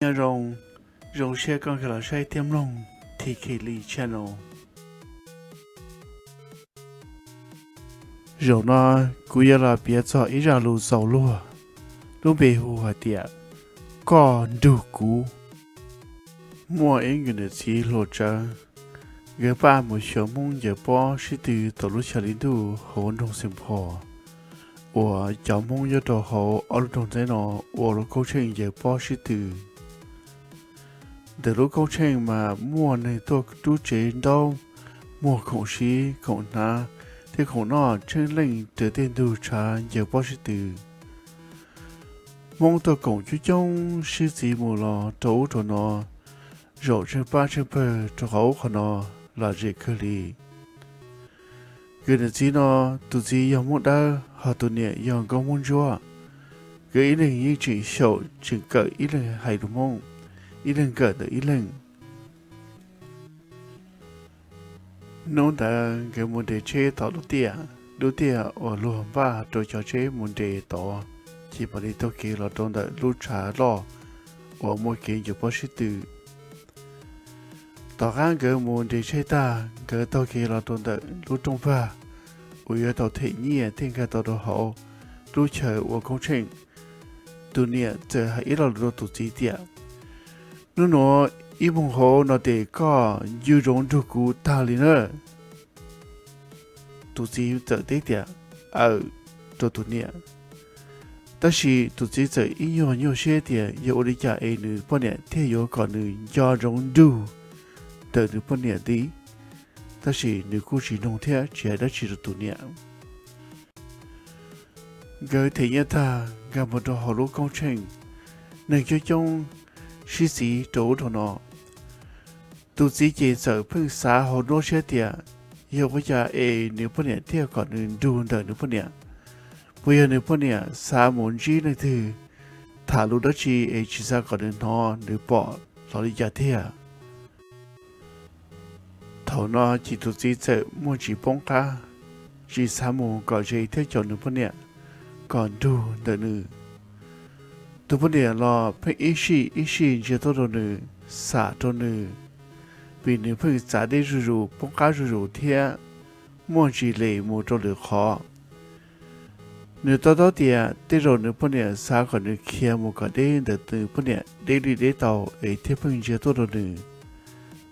Nhà rồng xe con cái là xe tiêm rồng thì kỳ lì channel. Rồng nó cú giờ là biết cho ý ra lù dầu lùa. Lúc bề hù hòa tiệt. Có đủ cú. Mua ấy người nữ chí lộ trà. Gỡ ba một số mong giờ bó sĩ từ tổ lúc trả lý đủ hồn đồng xem phò. Ủa cháu mong giờ tổ hậu ở lúc đồng thế nó. Ủa lúc câu chuyện giờ bó sĩ từ. Từ lúc câu chuyện mà mua này tôi chú chế đâu. Mua khổng sĩ khổng na. Thì khổng nó trên lệnh từ tên đủ trả giờ bó sĩ từ. Mong tôi cổng chú trong sư gì mù lò trấu cho nó. Rổ trên ba trên bờ cho hậu của nó là dễ cơ lý. Người nữ chí nó tụi gì dòng mốt đa họ tụi nhẹ dòng công môn chúa. Người ý lần như chỉ sổ chừng cỡ ý lần hay đúng không? Ý lần cỡ tới ý lần. Nó đã người muốn để chế tỏ lúc tìa ở luôn ba rồi cho chế muốn để tỏ. Chỉ bảo đi tôi kia là trong đợi lúc trả lo. Ở mỗi kiện dù bó sĩ tử. Tỏ kháng gỡ muốn để chế ta, gỡ tôi kia là trong đợi lúc trong ba. Ủi ở tàu thị nhẹ thiên cả tàu đồ hậu. Lúc chờ ở công trình. Tụi nhẹ chờ hãy ít là lúc tụi chí tiệt. Nó ý mong hồ nó để có dư rộng rủ cú ta lý nữa. Tụi chí chờ tế tiệt. Cho tụi nhẹ. Đó là tụi chí chờ ý nhiều xe tiệt. Yêu đi chả ấy nữ bọn nhẹ thế yếu còn nữ do rộng đủ. Đợi nữ bọn nhẹ tí. Đó là nữ cú chỉ nông thế chỉ đã chỉ được tụi nhẹ. Gửi thế nhé ta gặp một đồ hồ lúc công trình. Nên cho trong sĩ sĩ trấu thổ nó. Tụi chí chế sở phương xã hồ nô xe tiệt. Yêu bây giờ ấy nữ bọn nhẹ thế còn nữ đủ đợi nữ bọn nhẹ. Bây giờ nữ bọn nhẹ xã muốn gì này thì thả lúc đó chỉ ấy chỉ ra còn nữ nó nữ bỏ nó đi giả thế à. Thổ nó chỉ tụi chí sợ muốn chỉ bóng ca. Chỉ xã muốn gọi dây thế cho nữ bọn nhẹ. Còn đủ đợi nữ. Tụi bọn nhẹ là phải ý sĩ chế tốt đồ nữ. Xã đồ nữ. Vì nữ phải xã đi rủ bóng ca rủ thế. Muốn chỉ lệ một trò được khó. Nữ đó tiệt, tế rồi nữ bọn nhẹ xã còn nữ kia một cái đêm đợt nữ bọn nhẹ để đi để tàu ấy thế phương chế tốt đồ nữ.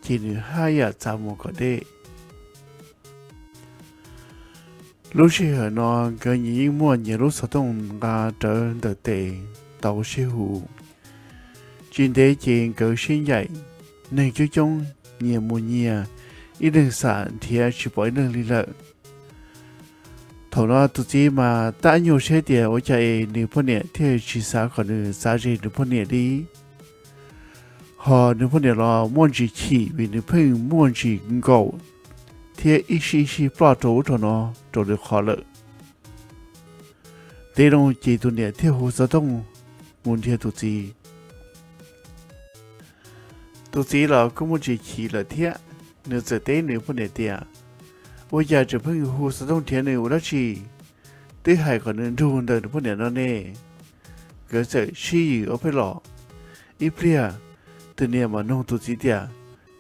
Chỉ nữ hai ạ xã một cái đêm. Lúc xe hở nó gần như mua nhiều lúc sở thông ngà trở đợt tệ tàu xe hữu. Trên đế trên cỡ xin dạy, nên chú trong nhiều mùa nhiều, ít đường sản thì chỉ bởi đường lý lợi. Thổ nó tụi chí mà đã nhiều xe tiệt ở chạy nữ bọn nhẹ thì chỉ xã khỏi nữ xã gì nữ bọn nhẹ đi. Họ nữ bọn nhẹ là muốn chỉ chỉ vì nữ phương muốn chỉ ngầu. Thì ý sĩ bỏ trấu cho nó trấu được khó lợi. Thế đồng chỉ tụi nhẹ theo hồ sở thông muốn theo tụi chí. Tụi chí là cũng muốn chỉ là thế. Nếu giờ tế nữ bọn nhẹ tiệt. Bây giờ chỉ phương hồ sở thông thế nữ đó chỉ. Tế hải còn nữ rùn đời nữ bọn nhẹ nó nè. Gỡ sợ sĩ ở phía lọ. Ít bia. Tụi nhẹ mà nông tụi chí tiệt.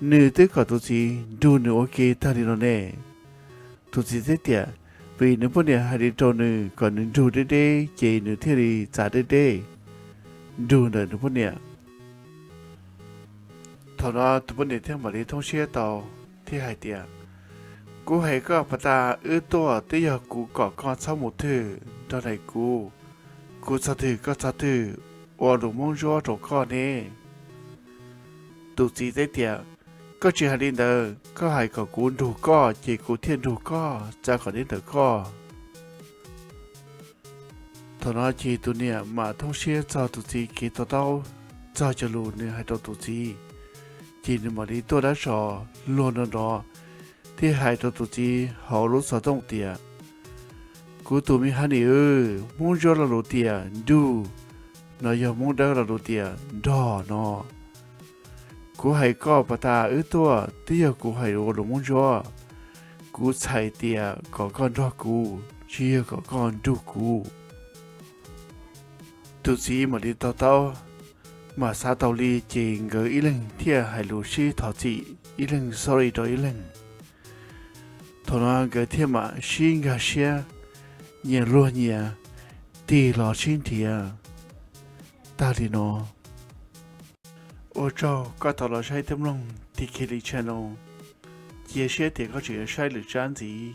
Nữ tế có tụi chí rùn nữ ok ta đi nó nè. Tụi chí tế tiệt. Vì nữ bọn nhẹ hay đi trâu nữ còn nữ rùn đế đế. Chế nữ thế đi trả đế đế. Rùn đời nữ bọn nhẹ. Thảo đó tụi bọn nhẹ theo mà đi thông xe tàu. Thế hải tiệt. Cú hãy có bà ta ư tùa tới giờ cú có con sau một thứ. Đó này cú. Cú sao thử có sao thử. Ủa đủ mong rô trổ con nè. Tụi chí tế tiệt. Có chuyện hãy đến đó. Có hãy có cú đủ có. Chỉ cú thiên đủ có. Chả có đến đó có. Thảo nói chỉ tụi nhẹ mà thông xe cho tụi chí kì tàu tàu. Cho cho lù nè hãy tàu tụi chí. Chỉ nè mà đi tôi đã rõ. Luôn đó đó. Thì hai tụi chí họ lúc sở thông tiệt. Cú tụi mình hãy muốn cho là lũ tiệt. Đủ. Nó giờ muốn đó là lũ tiệt. Đó nó. Cú hãy có bà ta tùa. Thì giờ cú hãy lũ muốn cho. Cú chạy tiệt có con đó cú. Chỉ có con đủ cú. Tụi chí mà đi tàu tàu. mà sao tàu li chỉ ngờ ý lần thia hay lù xí thọ chị ý lần sorry đó ý lần thọ nó ngờ thia mà xí ngà xia nhẹ luôn nhẹ tì lò xin thia ta đi nó ô châu có thọ là sai tâm lòng thì khi đi channel chia sẻ thì có chuyện sai lựa chọn gì